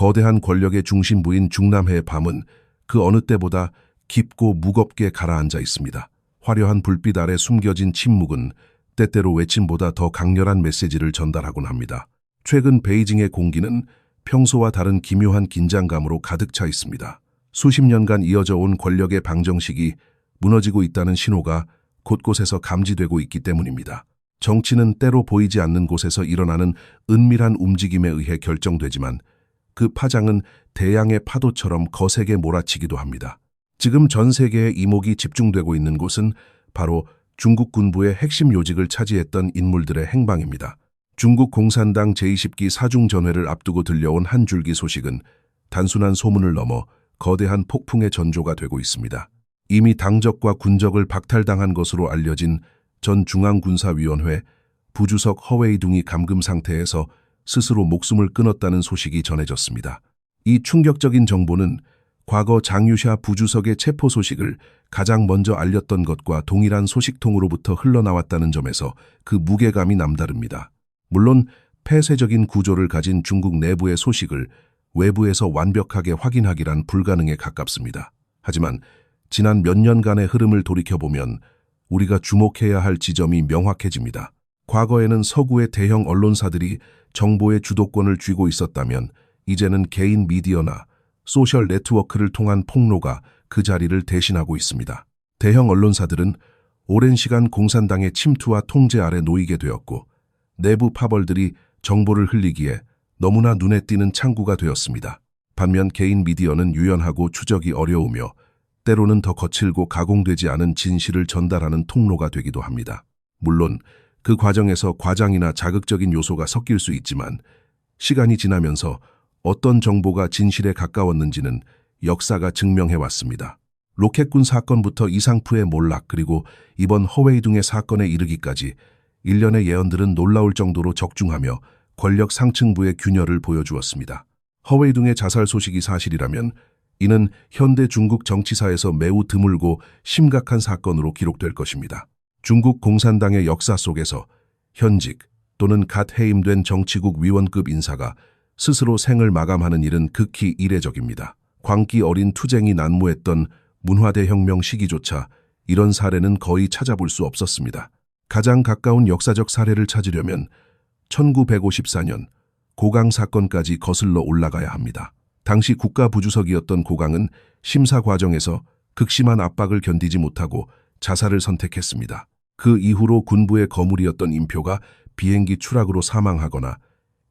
거대한 권력의 중심부인 중남해의 밤은 그 어느 때보다 깊고 무겁게 가라앉아 있습니다. 화려한 불빛 아래 숨겨진 침묵은 때때로 외침보다 더 강렬한 메시지를 전달하곤 합니다. 최근 베이징의 공기는 평소와 다른 기묘한 긴장감으로 가득 차 있습니다. 수십 년간 이어져 온 권력의 방정식이 무너지고 있다는 신호가 곳곳에서 감지되고 있기 때문입니다. 정치는 때로 보이지 않는 곳에서 일어나는 은밀한 움직임에 의해 결정되지만 그 파장은 대양의 파도처럼 거세게 몰아치기도 합니다. 지금 전 세계의 이목이 집중되고 있는 곳은 바로 중국 군부의 핵심 요직을 차지했던 인물들의 행방입니다. 중국 공산당 제20기 사중전회를 앞두고 들려온 한 줄기 소식은 단순한 소문을 넘어 거대한 폭풍의 전조가 되고 있습니다. 이미 당적과 군적을 박탈당한 것으로 알려진 전 중앙군사위원회 부주석 허웨이둥이 감금 상태에서 스스로 목숨을 끊었다는 소식이 전해졌습니다. 이 충격적인 정보는 과거 장유샤 부주석의 체포 소식을 가장 먼저 알렸던 것과 동일한 소식통으로부터 흘러나왔다는 점에서 그 무게감이 남다릅니다. 물론 폐쇄적인 구조를 가진 중국 내부의 소식을 외부에서 완벽하게 확인하기란 불가능에 가깝습니다. 하지만 지난 몇 년간의 흐름을 돌이켜보면 우리가 주목해야 할 지점이 명확해집니다. 과거에는 서구의 대형 언론사들이 정보의 주도권을 쥐고 있었다면 이제는 개인 미디어나 소셜 네트워크를 통한 폭로가 그 자리를 대신하고 있습니다. 대형 언론사들은 오랜 시간 공산당의 침투와 통제 아래 놓이게 되었고 내부 파벌들이 정보를 흘리기에 너무나 눈에 띄는 창구가 되었습니다. 반면 개인 미디어는 유연하고 추적이 어려우며 때로는 더 거칠고 가공되지 않은 진실을 전달하는 통로가 되기도 합니다. 물론 그 과정에서 과장이나 자극적인 요소가 섞일 수 있지만 시간이 지나면서 어떤 정보가 진실에 가까웠는지는 역사가 증명해왔습니다. 로켓군 사건부터 이상프의 몰락 그리고 이번 허웨이둥의 사건에 이르기까지 일련의 예언들은 놀라울 정도로 적중하며 권력 상층부의 균열을 보여주었습니다. 허웨이둥의 자살 소식이 사실이라면 이는 현대 중국 정치사에서 매우 드물고 심각한 사건으로 기록될 것입니다. 중국 공산당의 역사 속에서 현직 또는 갓 해임된 정치국 위원급 인사가 스스로 생을 마감하는 일은 극히 이례적입니다. 광기 어린 투쟁이 난무했던 문화대혁명 시기조차 이런 사례는 거의 찾아볼 수 없었습니다. 가장 가까운 역사적 사례를 찾으려면 1954년 고강 사건까지 거슬러 올라가야 합니다. 당시 국가부주석이었던 고강은 심사 과정에서 극심한 압박을 견디지 못하고 자살을 선택했습니다. 그 이후로 군부의 거물이었던 임표가 비행기 추락으로 사망하거나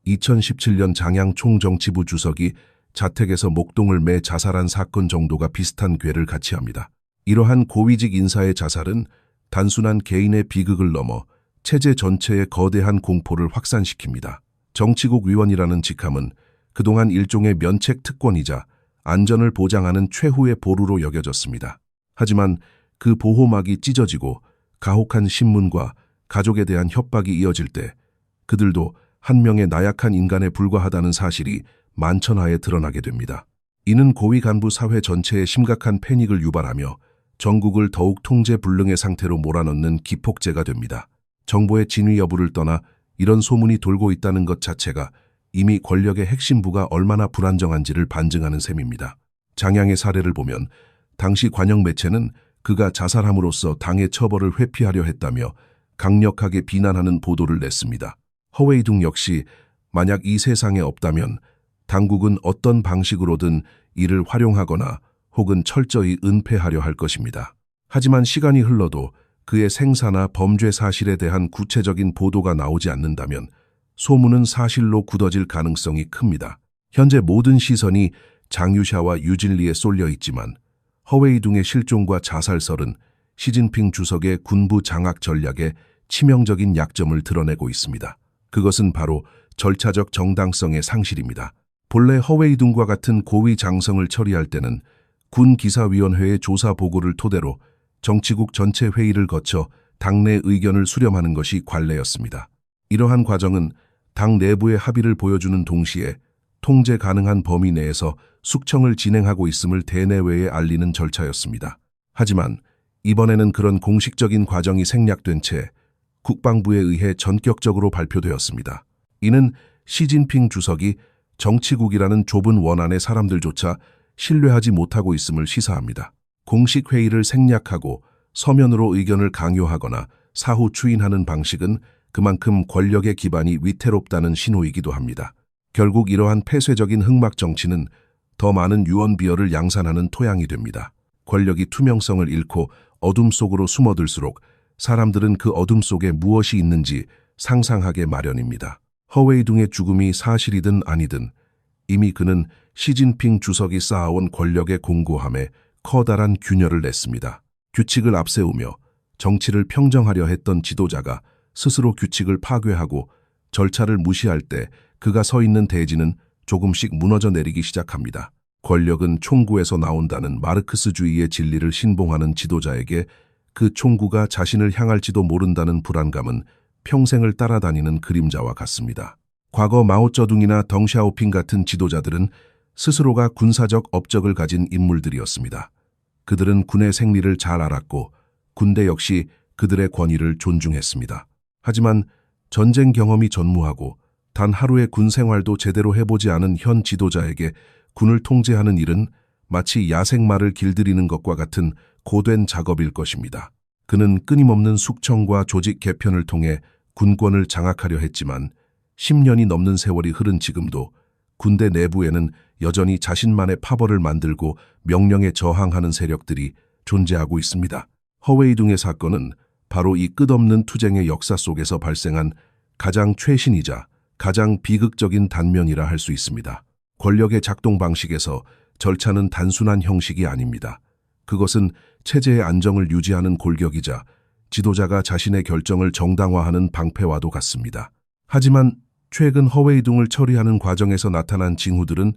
2017년 장양 총정치부 주석이 자택에서 목동을 매 자살한 사건 정도가 비슷한 궤를 같이 합니다. 이러한 고위직 인사의 자살은 단순한 개인의 비극을 넘어 체제 전체의 거대한 공포를 확산시킵니다. 정치국 위원이라는 직함은 그동안 일종의 면책 특권이자 안전을 보장하는 최후의 보루로 여겨졌습니다. 하지만 그 보호막이 찢어지고 가혹한 신문과 가족에 대한 협박이 이어질 때 그들도 한 명의 나약한 인간에 불과하다는 사실이 만천하에 드러나게 됩니다. 이는 고위 간부 사회 전체에 심각한 패닉을 유발하며 전국을 더욱 통제불능의 상태로 몰아넣는 기폭제가 됩니다. 정보의 진위 여부를 떠나 이런 소문이 돌고 있다는 것 자체가 이미 권력의 핵심부가 얼마나 불안정한지를 반증하는 셈입니다. 장양의 사례를 보면 당시 관영 매체는 그가 자살함으로써 당의 처벌을 회피하려 했다며 강력하게 비난하는 보도를 냈습니다. 허웨이둥 역시 만약 이 세상에 없다면 당국은 어떤 방식으로든 이를 활용하거나 혹은 철저히 은폐하려 할 것입니다. 하지만 시간이 흘러도 그의 생사나 범죄 사실에 대한 구체적인 보도가 나오지 않는다면 소문은 사실로 굳어질 가능성이 큽니다. 현재 모든 시선이 장유샤와 유진리에 쏠려 있지만 허웨이둥의 실종과 자살설은 시진핑 주석의 군부 장악 전략에 치명적인 약점을 드러내고 있습니다. 그것은 바로 절차적 정당성의 상실입니다. 본래 허웨이둥과 같은 고위 장성을 처리할 때는 군기사위원회의 조사 보고를 토대로 정치국 전체 회의를 거쳐 당내 의견을 수렴하는 것이 관례였습니다. 이러한 과정은 당 내부의 합의를 보여주는 동시에 통제 가능한 범위 내에서 숙청을 진행하고 있음을 대내외에 알리는 절차였습니다. 하지만 이번에는 그런 공식적인 과정이 생략된 채 국방부에 의해 전격적으로 발표되었습니다. 이는 시진핑 주석이 정치국이라는 좁은 원안의 사람들조차 신뢰하지 못하고 있음을 시사합니다. 공식 회의를 생략하고 서면으로 의견을 강요하거나 사후 추인하는 방식은 그만큼 권력의 기반이 위태롭다는 신호이기도 합니다. 결국 이러한 폐쇄적인 흑막 정치는 더 많은 유언비어를 양산하는 토양이 됩니다. 권력이 투명성을 잃고 어둠 속으로 숨어들수록 사람들은 그 어둠 속에 무엇이 있는지 상상하게 마련입니다. 허웨이둥의 죽음이 사실이든 아니든 이미 그는 시진핑 주석이 쌓아온 권력의 공고함에 커다란 균열을 냈습니다. 규칙을 앞세우며 정치를 평정하려 했던 지도자가 스스로 규칙을 파괴하고 절차를 무시할 때 그가 서 있는 대지는 조금씩 무너져 내리기 시작합니다. 권력은 총구에서 나온다는 마르크스주의의 진리를 신봉하는 지도자에게 그 총구가 자신을 향할지도 모른다는 불안감은 평생을 따라다니는 그림자와 같습니다. 과거 마오쩌둥이나 덩샤오핑 같은 지도자들은 스스로가 군사적 업적을 가진 인물들이었습니다. 그들은 군의 생리를 잘 알았고 군대 역시 그들의 권위를 존중했습니다. 하지만 전쟁 경험이 전무하고 단 하루의 군 생활도 제대로 해보지 않은 현 지도자에게 군을 통제하는 일은 마치 야생마를 길들이는 것과 같은 고된 작업일 것입니다. 그는 끊임없는 숙청과 조직 개편을 통해 군권을 장악하려 했지만 10년이 넘는 세월이 흐른 지금도 군대 내부에는 여전히 자신만의 파벌을 만들고 명령에 저항하는 세력들이 존재하고 있습니다. 허웨이둥의 사건은 바로 이 끝없는 투쟁의 역사 속에서 발생한 가장 최신이자 가장 비극적인 단면이라 할 수 있습니다. 권력의 작동 방식에서 절차는 단순한 형식이 아닙니다. 그것은 체제의 안정을 유지하는 골격이자 지도자가 자신의 결정을 정당화하는 방패와도 같습니다. 하지만 최근 허웨이둥을 처리하는 과정에서 나타난 징후들은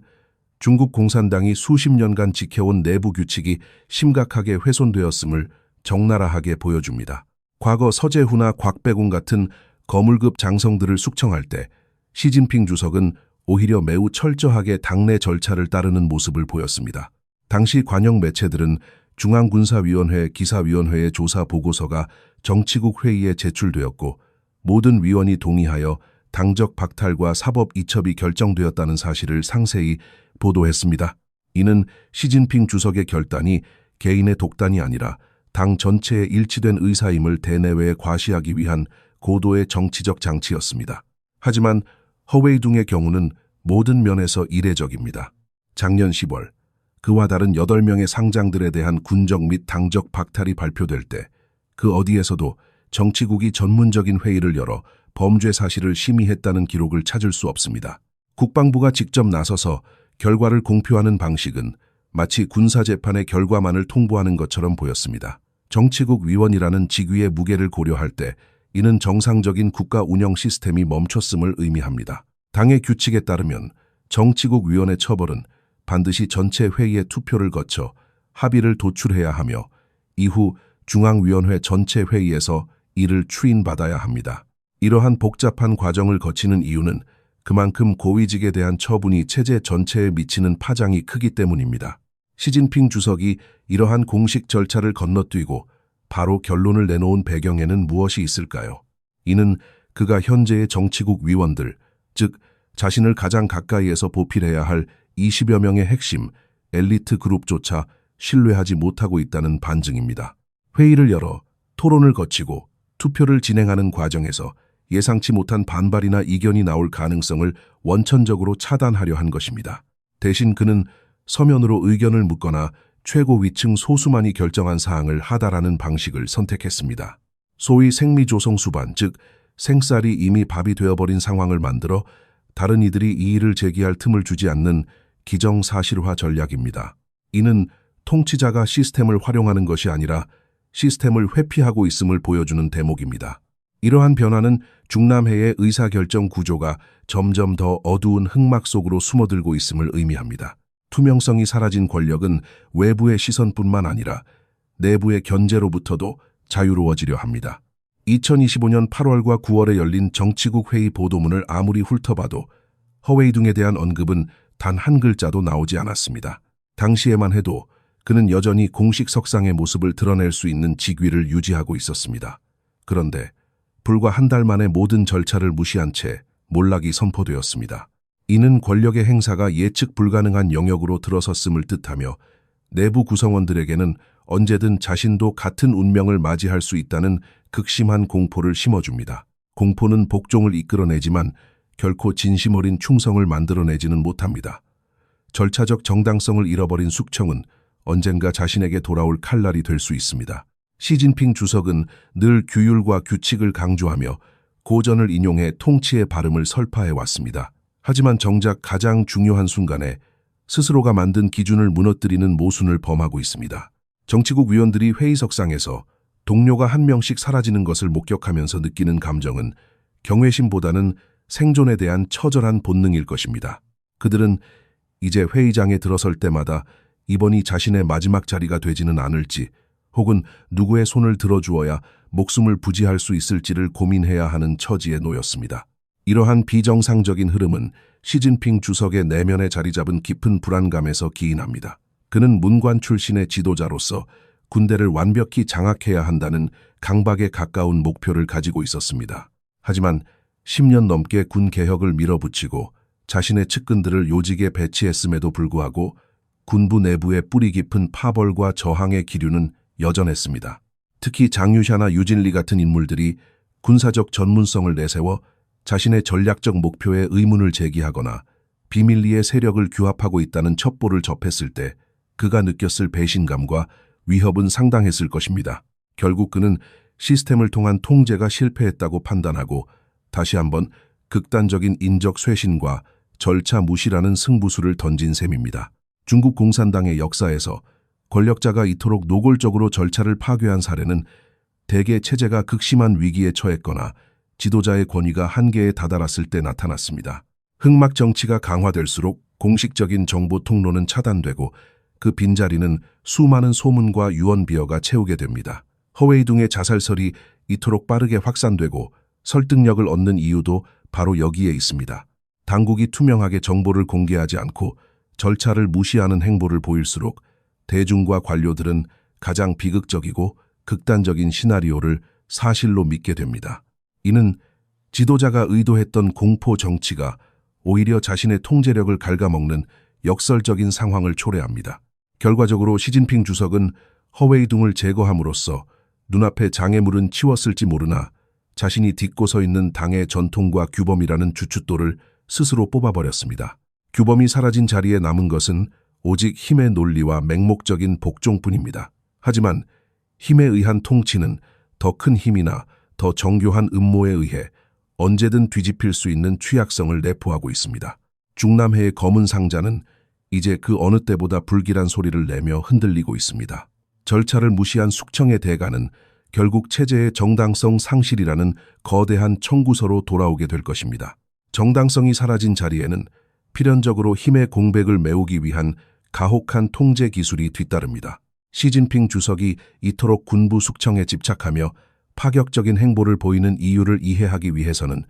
중국 공산당이 수십 년간 지켜온 내부 규칙이 심각하게 훼손되었음을 적나라하게 보여줍니다. 과거 서재후나 곽배공 같은 거물급 장성들을 숙청할 때 시진핑 주석은 오히려 매우 철저하게 당내 절차를 따르는 모습을 보였습니다. 당시 관영 매체들은 중앙군사위원회 기사위원회의 조사 보고서가 정치국 회의에 제출되었고 모든 위원이 동의하여 당적 박탈과 사법 이첩이 결정되었다는 사실을 상세히 보도했습니다. 이는 시진핑 주석의 결단이 개인의 독단이 아니라 당 전체의 일치된 의사임을 대내외에 과시하기 위한 고도의 정치적 장치였습니다. 하지만 허웨이둥의 경우는 모든 면에서 이례적입니다. 작년 10월 그와 다른 8명의 상장들에 대한 군적 및 당적 박탈이 발표될 때 그 어디에서도 정치국이 전문적인 회의를 열어 범죄 사실을 심의했다는 기록을 찾을 수 없습니다. 국방부가 직접 나서서 결과를 공표하는 방식은 마치 군사재판의 결과만을 통보하는 것처럼 보였습니다. 정치국 위원이라는 직위의 무게를 고려할 때 이는 정상적인 국가 운영 시스템이 멈췄음을 의미합니다. 당의 규칙에 따르면 정치국 위원의 처벌은 반드시 전체 회의의 투표를 거쳐 합의를 도출해야 하며 이후 중앙위원회 전체 회의에서 이를 추인받아야 합니다. 이러한 복잡한 과정을 거치는 이유는 그만큼 고위직에 대한 처분이 체제 전체에 미치는 파장이 크기 때문입니다. 시진핑 주석이 이러한 공식 절차를 건너뛰고 바로 결론을 내놓은 배경에는 무엇이 있을까요? 이는 그가 현재의 정치국 위원들, 즉 자신을 가장 가까이에서 보필해야 할 20여 명의 핵심, 엘리트 그룹조차 신뢰하지 못하고 있다는 반증입니다. 회의를 열어 토론을 거치고 투표를 진행하는 과정에서 예상치 못한 반발이나 이견이 나올 가능성을 원천적으로 차단하려 한 것입니다. 대신 그는 서면으로 의견을 묻거나 최고 위층 소수만이 결정한 사항을 하달하는 방식을 선택했습니다. 소위 생리조성수반, 즉 생쌀이 이미 밥이 되어버린 상황을 만들어 다른 이들이 이의를 제기할 틈을 주지 않는 기정사실화 전략입니다. 이는 통치자가 시스템을 활용하는 것이 아니라 시스템을 회피하고 있음을 보여주는 대목입니다. 이러한 변화는 중남해의 의사결정 구조가 점점 더 어두운 흑막 속으로 숨어들고 있음을 의미합니다. 투명성이 사라진 권력은 외부의 시선뿐만 아니라 내부의 견제로부터도 자유로워지려 합니다. 2025년 8월과 9월에 열린 정치국 회의 보도문을 아무리 훑어봐도 허웨이둥에 대한 언급은 단 한 글자도 나오지 않았습니다. 당시에만 해도 그는 여전히 공식 석상의 모습을 드러낼 수 있는 직위를 유지하고 있었습니다. 그런데 불과 한 달 만에 모든 절차를 무시한 채 몰락이 선포되었습니다. 이는 권력의 행사가 예측 불가능한 영역으로 들어섰음을 뜻하며 내부 구성원들에게는 언제든 자신도 같은 운명을 맞이할 수 있다는 극심한 공포를 심어줍니다. 공포는 복종을 이끌어내지만 결코 진심 어린 충성을 만들어내지는 못합니다. 절차적 정당성을 잃어버린 숙청은 언젠가 자신에게 돌아올 칼날이 될 수 있습니다. 시진핑 주석은 늘 규율과 규칙을 강조하며 고전을 인용해 통치의 발음을 설파해 왔습니다. 하지만 정작 가장 중요한 순간에 스스로가 만든 기준을 무너뜨리는 모순을 범하고 있습니다. 정치국 위원들이 회의석상에서 동료가 한 명씩 사라지는 것을 목격하면서 느끼는 감정은 경외심보다는 생존에 대한 처절한 본능일 것입니다. 그들은 이제 회의장에 들어설 때마다 이번이 자신의 마지막 자리가 되지는 않을지 혹은 누구의 손을 들어주어야 목숨을 부지할 수 있을지를 고민해야 하는 처지에 놓였습니다. 이러한 비정상적인 흐름은 시진핑 주석의 내면에 자리 잡은 깊은 불안감에서 기인합니다. 그는 문관 출신의 지도자로서 군대를 완벽히 장악해야 한다는 강박에 가까운 목표를 가지고 있었습니다. 하지만 10년 넘게 군 개혁을 밀어붙이고 자신의 측근들을 요직에 배치했음에도 불구하고 군부 내부의 뿌리 깊은 파벌과 저항의 기류는 여전했습니다. 특히 장유샤나 유진리 같은 인물들이 군사적 전문성을 내세워 자신의 전략적 목표에 의문을 제기하거나 비밀리에 세력을 규합하고 있다는 첩보를 접했을 때 그가 느꼈을 배신감과 위협은 상당했을 것입니다. 결국 그는 시스템을 통한 통제가 실패했다고 판단하고 다시 한번 극단적인 인적 쇄신과 절차 무시라는 승부수를 던진 셈입니다. 중국 공산당의 역사에서 권력자가 이토록 노골적으로 절차를 파괴한 사례는 대개 체제가 극심한 위기에 처했거나 지도자의 권위가 한계에 다다랐을 때 나타났습니다. 흑막 정치가 강화될수록 공식적인 정보 통로는 차단되고 그 빈자리는 수많은 소문과 유언비어가 채우게 됩니다. 허웨이둥의 자살설이 이토록 빠르게 확산되고 설득력을 얻는 이유도 바로 여기에 있습니다. 당국이 투명하게 정보를 공개하지 않고 절차를 무시하는 행보를 보일수록 대중과 관료들은 가장 비극적이고 극단적인 시나리오를 사실로 믿게 됩니다. 이는 지도자가 의도했던 공포 정치가 오히려 자신의 통제력을 갉아먹는 역설적인 상황을 초래합니다. 결과적으로 시진핑 주석은 허웨이둥을 제거함으로써 눈앞에 장애물은 치웠을지 모르나 자신이 딛고 서 있는 당의 전통과 규범이라는 주춧돌을 스스로 뽑아버렸습니다. 규범이 사라진 자리에 남은 것은 오직 힘의 논리와 맹목적인 복종뿐입니다. 하지만 힘에 의한 통치는 더 큰 힘이나 더 정교한 음모에 의해 언제든 뒤집힐 수 있는 취약성을 내포하고 있습니다. 중남해의 검은 상자는 이제 그 어느 때보다 불길한 소리를 내며 흔들리고 있습니다. 절차를 무시한 숙청의 대가는 결국 체제의 정당성 상실이라는 거대한 청구서로 돌아오게 될 것입니다. 정당성이 사라진 자리에는 필연적으로 힘의 공백을 메우기 위한 가혹한 통제 기술이 뒤따릅니다. 시진핑 주석이 이토록 군부 숙청에 집착하며 파격적인 행보를 보이는 이유를 이해하기 위해서는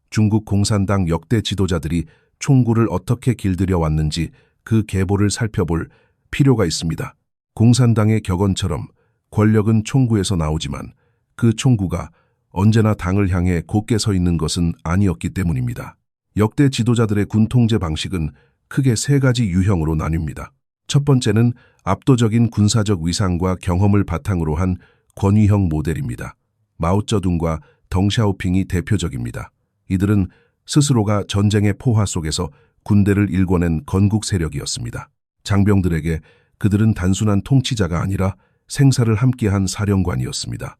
중국 공산당 역대 지도자들이 총구를 어떻게 길들여 왔는지 그 계보를 살펴볼 필요가 있습니다. 공산당의 격언처럼 권력은 총구에서 나오지만 그 총구가 언제나 당을 향해 곧게 서 있는 것은 아니었기 때문입니다. 역대 지도자들의 군 통제 방식은 크게 세 가지 유형으로 나뉩니다. 첫 번째는 압도적인 군사적 위상과 경험을 바탕으로 한 권위형 모델입니다. 마오쩌둥과 덩샤오핑이 대표적입니다. 이들은 스스로가 전쟁의 포화 속에서 군대를 일궈낸 건국 세력이었습니다. 장병들에게 그들은 단순한 통치자가 아니라 생사를 함께한 사령관이었습니다.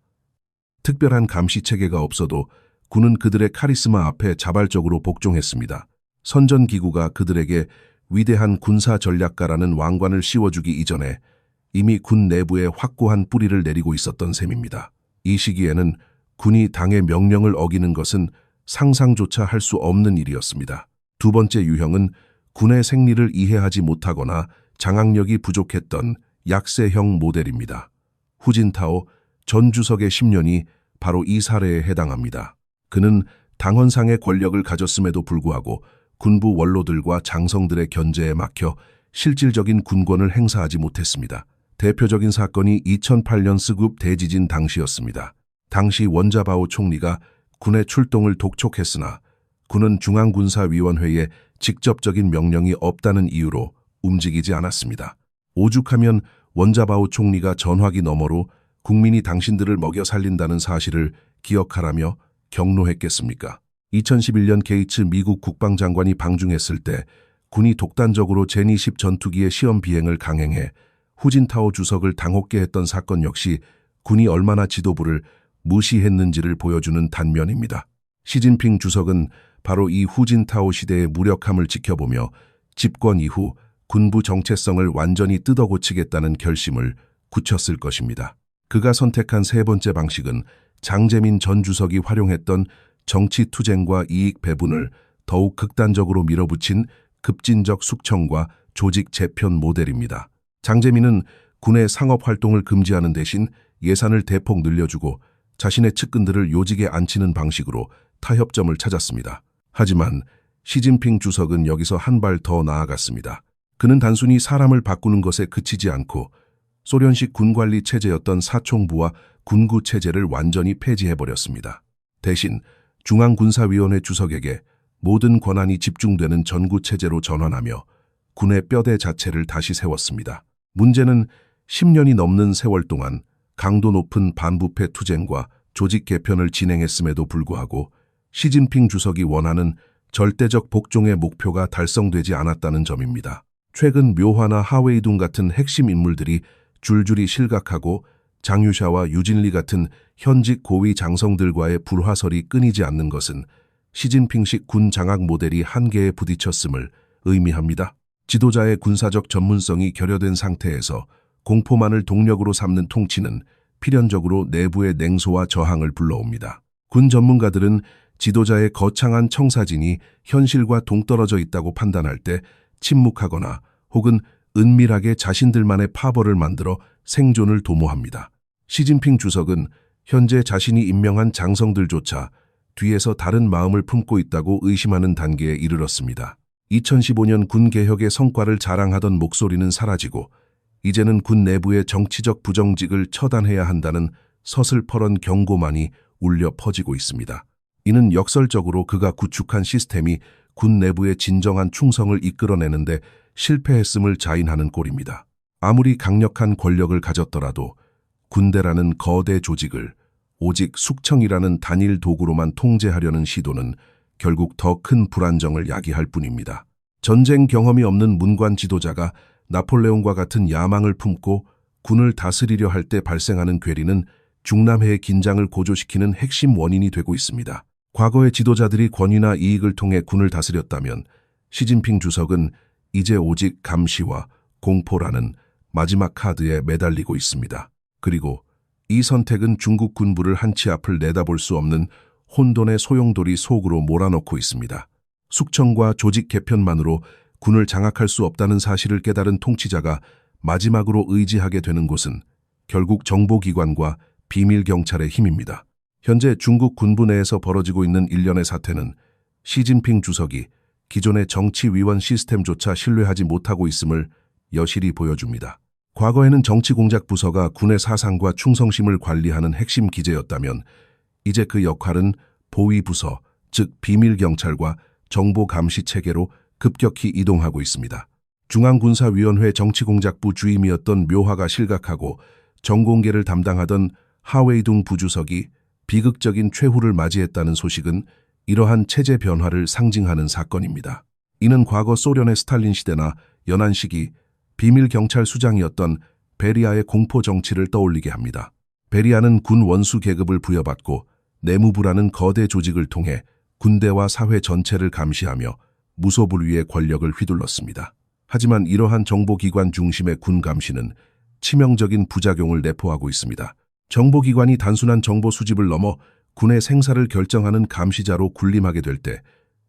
특별한 감시 체계가 없어도 군은 그들의 카리스마 앞에 자발적으로 복종했습니다. 선전기구가 그들에게 위대한 군사 전략가라는 왕관을 씌워주기 이전에 이미 군 내부에 확고한 뿌리를 내리고 있었던 셈입니다. 이 시기에는 군이 당의 명령을 어기는 것은 상상조차 할 수 없는 일이었습니다. 두 번째 유형은 군의 생리를 이해하지 못하거나 장악력이 부족했던 약세형 모델입니다. 후진타오 전 주석의 10년이 바로 이 사례에 해당합니다. 그는 당헌상의 권력을 가졌음에도 불구하고 군부 원로들과 장성들의 견제에 막혀 실질적인 군권을 행사하지 못했습니다. 대표적인 사건이 2008년 스굽 대지진 당시였습니다. 당시 원자바오 총리가 군의 출동을 독촉했으나 군은 중앙군사위원회에 직접적인 명령이 없다는 이유로 움직이지 않았습니다. 오죽하면 원자바오 총리가 전화기 너머로 국민이 당신들을 먹여 살린다는 사실을 기억하라며 경로했겠습니까? 2011년 게이츠 미국 국방장관이 방중했을 때 군이 독단적으로 제니10 전투기의 시험 비행을 강행해 후진타오 주석을 당혹게 했던 사건 역시 군이 얼마나 지도부를 무시했는지를 보여주는 단면입니다. 시진핑 주석은 바로 이 후진타오 시대의 무력함을 지켜보며 집권 이후 군부 정체성을 완전히 뜯어고치겠다는 결심을 굳혔을 것입니다. 그가 선택한 세 번째 방식은 장제민 전 주석이 활용했던 정치 투쟁과 이익 배분을 더욱 극단적으로 밀어붙인 급진적 숙청과 조직 재편 모델입니다. 장제민은 군의 상업 활동을 금지하는 대신 예산을 대폭 늘려주고 자신의 측근들을 요직에 앉히는 방식으로 타협점을 찾았습니다. 하지만 시진핑 주석은 여기서 한 발 더 나아갔습니다. 그는 단순히 사람을 바꾸는 것에 그치지 않고 소련식 군관리 체제였던 사총부와 군구 체제를 완전히 폐지해버렸습니다. 대신 중앙군사위원회 주석에게 모든 권한이 집중되는 전구 체제로 전환하며 군의 뼈대 자체를 다시 세웠습니다. 문제는 10년이 넘는 세월 동안 강도 높은 반부패 투쟁과 조직 개편을 진행했음에도 불구하고 시진핑 주석이 원하는 절대적 복종의 목표가 달성되지 않았다는 점입니다. 최근 묘화나 하웨이둥 같은 핵심 인물들이 줄줄이 실각하고 장유샤와 유진리 같은 현직 고위 장성들과의 불화설이 끊이지 않는 것은 시진핑식 군 장악 모델이 한계에 부딪혔음을 의미합니다. 지도자의 군사적 전문성이 결여된 상태에서 공포만을 동력으로 삼는 통치는 필연적으로 내부의 냉소와 저항을 불러옵니다. 군 전문가들은 지도자의 거창한 청사진이 현실과 동떨어져 있다고 판단할 때 침묵하거나 혹은 은밀하게 자신들만의 파벌을 만들어 생존을 도모합니다. 시진핑 주석은 현재 자신이 임명한 장성들조차 뒤에서 다른 마음을 품고 있다고 의심하는 단계에 이르렀습니다. 2015년 군 개혁의 성과를 자랑하던 목소리는 사라지고 이제는 군 내부의 정치적 부정직을 처단해야 한다는 서슬퍼런 경고만이 울려 퍼지고 있습니다. 이는 역설적으로 그가 구축한 시스템이 군 내부의 진정한 충성을 이끌어내는데 실패했음을 자인하는 꼴입니다. 아무리 강력한 권력을 가졌더라도 군대라는 거대 조직을 오직 숙청이라는 단일 도구로만 통제하려는 시도는 결국 더 큰 불안정을 야기할 뿐입니다. 전쟁 경험이 없는 문관 지도자가 나폴레옹과 같은 야망을 품고 군을 다스리려 할 때 발생하는 괴리는 중남해의 긴장을 고조시키는 핵심 원인이 되고 있습니다. 과거의 지도자들이 권위나 이익을 통해 군을 다스렸다면 시진핑 주석은 이제 오직 감시와 공포라는 마지막 카드에 매달리고 있습니다. 그리고 이 선택은 중국 군부를 한 치 앞을 내다볼 수 없는 혼돈의 소용돌이 속으로 몰아넣고 있습니다. 숙청과 조직 개편만으로 군을 장악할 수 없다는 사실을 깨달은 통치자가 마지막으로 의지하게 되는 곳은 결국 정보기관과 비밀경찰의 힘입니다. 현재 중국 군부 내에서 벌어지고 있는 일련의 사태는 시진핑 주석이 기존의 정치위원 시스템조차 신뢰하지 못하고 있음을 여실히 보여줍니다. 과거에는 정치공작부서가 군의 사상과 충성심을 관리하는 핵심 기제였다면 이제 그 역할은 보위부서, 즉 비밀경찰과 정보감시체계로 급격히 이동하고 있습니다. 중앙군사위원회 정치공작부 주임이었던 묘화가 실각하고 정공계를 담당하던 하웨이둥 부주석이 비극적인 최후를 맞이했다는 소식은 이러한 체제 변화를 상징하는 사건입니다. 이는 과거 소련의 스탈린 시대나 연안 시기 비밀경찰 수장이었던 베리아의 공포 정치를 떠올리게 합니다. 베리아는 군 원수 계급을 부여받고 내무부라는 거대 조직을 통해 군대와 사회 전체를 감시하며 무소불위의 권력을 휘둘렀습니다. 하지만 이러한 정보기관 중심의 군 감시는 치명적인 부작용을 내포하고 있습니다. 정보기관이 단순한 정보 수집을 넘어 군의 생사를 결정하는 감시자로 군림하게 될 때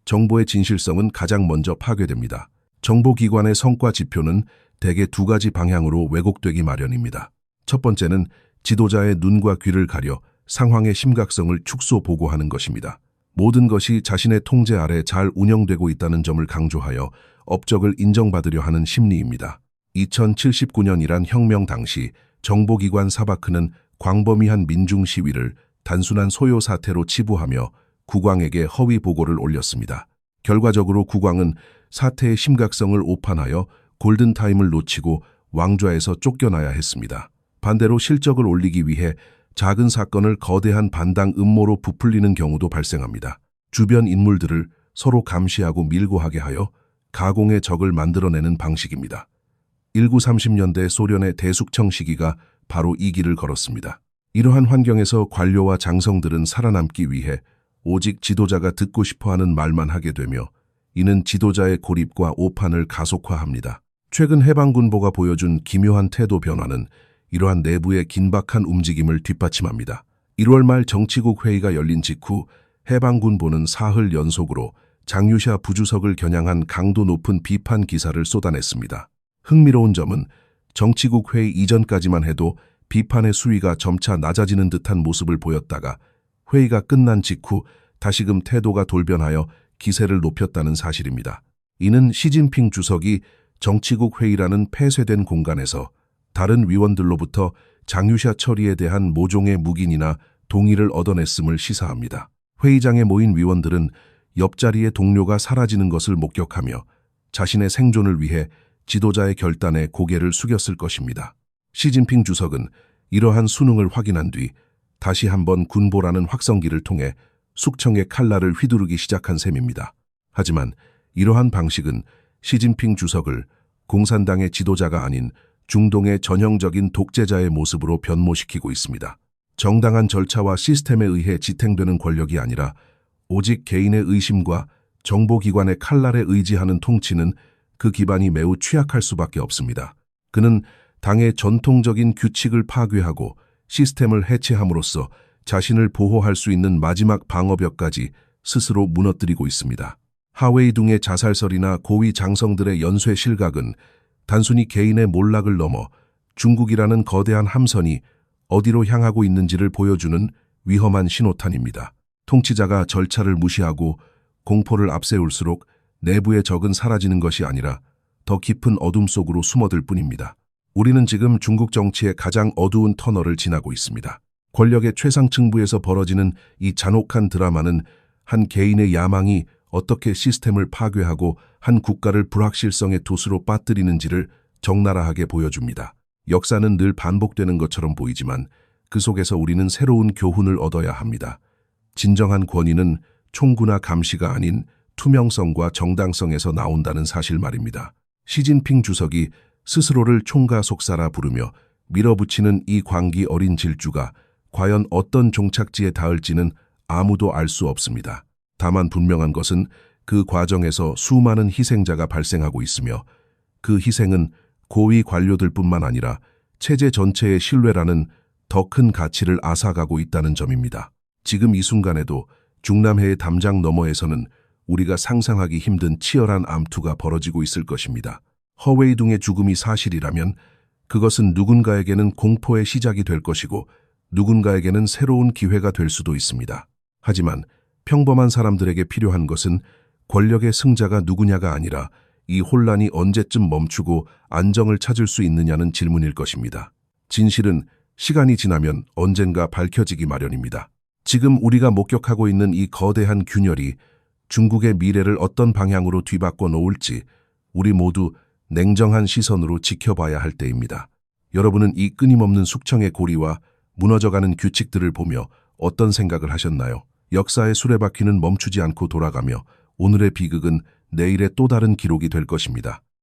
정보의 진실성은 가장 먼저 파괴됩니다. 정보기관의 성과 지표는 대개 두 가지 방향으로 왜곡되기 마련입니다. 첫 번째는 지도자의 눈과 귀를 가려 상황의 심각성을 축소 보고하는 것입니다. 모든 것이 자신의 통제 아래 잘 운영되고 있다는 점을 강조하여 업적을 인정받으려 하는 심리입니다. 2079년 이란 혁명 당시 정보기관 사바크는 광범위한 민중 시위를 단순한 소요 사태로 치부하며 국왕에게 허위 보고를 올렸습니다. 결과적으로 국왕은 사태의 심각성을 오판하여 골든타임을 놓치고 왕좌에서 쫓겨나야 했습니다. 반대로 실적을 올리기 위해 작은 사건을 거대한 반당 음모로 부풀리는 경우도 발생합니다. 주변 인물들을 서로 감시하고 밀고하게 하여 가공의 적을 만들어내는 방식입니다. 1930년대 소련의 대숙청 시기가 바로 이 길을 걸었습니다. 이러한 환경에서 관료와 장성들은 살아남기 위해 오직 지도자가 듣고 싶어하는 말만 하게 되며 이는 지도자의 고립과 오판을 가속화합니다. 최근 해방군보가 보여준 기묘한 태도 변화는 이러한 내부의 긴박한 움직임을 뒷받침합니다. 1월 말 정치국 회의가 열린 직후 해방군보는 사흘 연속으로 장유샤 부주석을 겨냥한 강도 높은 비판 기사를 쏟아냈습니다. 흥미로운 점은 정치국 회의 이전까지만 해도 비판의 수위가 점차 낮아지는 듯한 모습을 보였다가 회의가 끝난 직후 다시금 태도가 돌변하여 기세를 높였다는 사실입니다. 이는 시진핑 주석이 정치국 회의라는 폐쇄된 공간에서 다른 위원들로부터 장유샤 처리에 대한 모종의 묵인이나 동의를 얻어냈음을 시사합니다. 회의장에 모인 위원들은 옆자리의 동료가 사라지는 것을 목격하며 자신의 생존을 위해 지도자의 결단에 고개를 숙였을 것입니다. 시진핑 주석은 이러한 수능을 확인한 뒤 다시 한번 군보라는 확성기를 통해 숙청의 칼날을 휘두르기 시작한 셈입니다. 하지만 이러한 방식은 시진핑 주석을 공산당의 지도자가 아닌 중동의 전형적인 독재자의 모습으로 변모시키고 있습니다. 정당한 절차와 시스템에 의해 지탱되는 권력이 아니라 오직 개인의 의심과 정보기관의 칼날에 의지하는 통치는 그 기반이 매우 취약할 수밖에 없습니다. 그는 당의 전통적인 규칙을 파괴하고 시스템을 해체함으로써 자신을 보호할 수 있는 마지막 방어벽까지 스스로 무너뜨리고 있습니다. 하웨이둥의 자살설이나 고위 장성들의 연쇄 실각은 단순히 개인의 몰락을 넘어 중국이라는 거대한 함선이 어디로 향하고 있는지를 보여주는 위험한 신호탄입니다. 통치자가 절차를 무시하고 공포를 앞세울수록 내부의 적은 사라지는 것이 아니라 더 깊은 어둠 속으로 숨어들 뿐입니다. 우리는 지금 중국 정치의 가장 어두운 터널을 지나고 있습니다. 권력의 최상층부에서 벌어지는 이 잔혹한 드라마는 한 개인의 야망이 어떻게 시스템을 파괴하고 한 국가를 불확실성의 도수로 빠뜨리는지를 적나라하게 보여줍니다. 역사는 늘 반복되는 것처럼 보이지만 그 속에서 우리는 새로운 교훈을 얻어야 합니다. 진정한 권위는 총구나 감시가 아닌 투명성과 정당성에서 나온다는 사실 말입니다. 시진핑 주석이 스스로를 총가 속사라 부르며 밀어붙이는 이 광기 어린 질주가 과연 어떤 종착지에 닿을지는 아무도 알 수 없습니다. 다만 분명한 것은 그 과정에서 수많은 희생자가 발생하고 있으며 그 희생은 고위 관료들뿐만 아니라 체제 전체의 신뢰라는 더 큰 가치를 앗아가고 있다는 점입니다. 지금 이 순간에도 중남해의 담장 너머에서는 우리가 상상하기 힘든 치열한 암투가 벌어지고 있을 것입니다. 허웨이둥의 죽음이 사실이라면 그것은 누군가에게는 공포의 시작이 될 것이고 누군가에게는 새로운 기회가 될 수도 있습니다. 하지만 평범한 사람들에게 필요한 것은 권력의 승자가 누구냐가 아니라 이 혼란이 언제쯤 멈추고 안정을 찾을 수 있느냐는 질문일 것입니다. 진실은 시간이 지나면 언젠가 밝혀지기 마련입니다. 지금 우리가 목격하고 있는 이 거대한 균열이 중국의 미래를 어떤 방향으로 뒤바꿔 놓을지 우리 모두 냉정한 시선으로 지켜봐야 할 때입니다. 여러분은 이 끊임없는 숙청의 고리와 무너져가는 규칙들을 보며 어떤 생각을 하셨나요? 역사의 수레바퀴는 멈추지 않고 돌아가며 오늘의 비극은 내일의 또 다른 기록이 될 것입니다.